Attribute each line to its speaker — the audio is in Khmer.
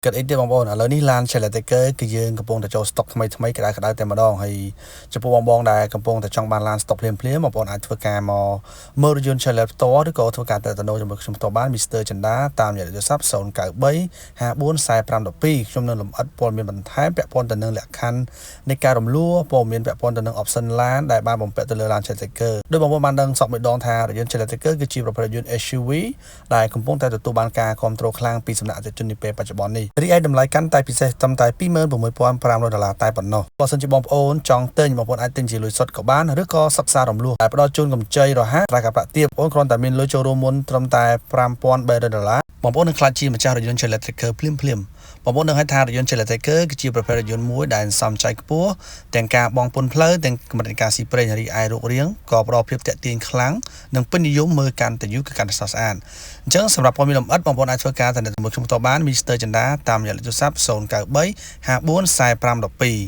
Speaker 1: Kết ítបងប្អូនឥឡូវនេះឡាន Challenger គឺយើងកំពុងតែចូល stock ថ្មីក្តៅតែម្ដងហើយចំពោះបងដែលកំពុងតែចង់បានឡាន stock ភ្លាមបងប្អូនអាចធ្វើការមកមើលរថយន្ត Challenger ផ្ទាល់ឬក៏ធ្វើការទៅជាមួយខ្ញុំផ្ទាល់បាន Mr. ចិន្តាតាមរយៈទូរស័ព្ទ093 544512ខ្ញុំនឹងលម្អិតព័ត៌មានបន្ថែមពាក់ព័ន្ធទៅនឹងលក្ខខណ្ឌនៃការរំលោះព័ត៌មានពាក់ព័ន្ធទៅនឹង option ឡានដែលបានបំពាក់ទៅលើឡាន Challenger ដោយបងប្អូនបានដឹងសពមួយដងថារថយន្ត Challenger គឺជាប្រភេទរថយន្ត SUV ដែលកំពុងតែទទួលបានការគាំទ្រខ្លាំងពីសំណាក់អតិថិជននាពេលបច្ចុប្បន្ននេះរីឯតម្លៃកាន់តែពិសេសត្រឹមតែ$26500តែប៉ុណ្ណោះបើសិនជាបងប្អូនចង់ទិញបងប្អូនអាចទិញជាលុយសុទ្ធក៏បានឬក៏សិក្សារំលោះដែលផ្ដល់ជូនកម្ចីរហ័សប្រាក់កាប្រាក់ទាបបងប្អូនគ្រាន់តែមានលុយចូលរួមមុនត្រឹមតែ$5300បងប្អូននឹងក្លាយជាម្ចាស់រថយន្ត Challenger ភ្លាមបងប្អូននឹងហៅថារថយន្ត Challenger គឺជាប្រភេទរថយន្តមួយដែលសំចៃខ្ពស់ទាំងការបង់ពន្ធផ្លូវទាំងកម្រិតការស៊ីប្រេងរីឯរូបរាងក៏ផ្ដល់ភាពទាក់ទាញខ្លាំងនិងពេញនិយមមើលកាន់តែយូរគឺកាន់តែស្រស់ស្អាតអញ្ចឹងសម្រាប់ព័ត៌មានលម្អិតបងប្អូនអាចធ្វើការទៅជាមួយខ្ញុំផ្ទាល់បាន Mr. ចិន្តាតាមរយៈលេខទូរស័ព្ទ093 544512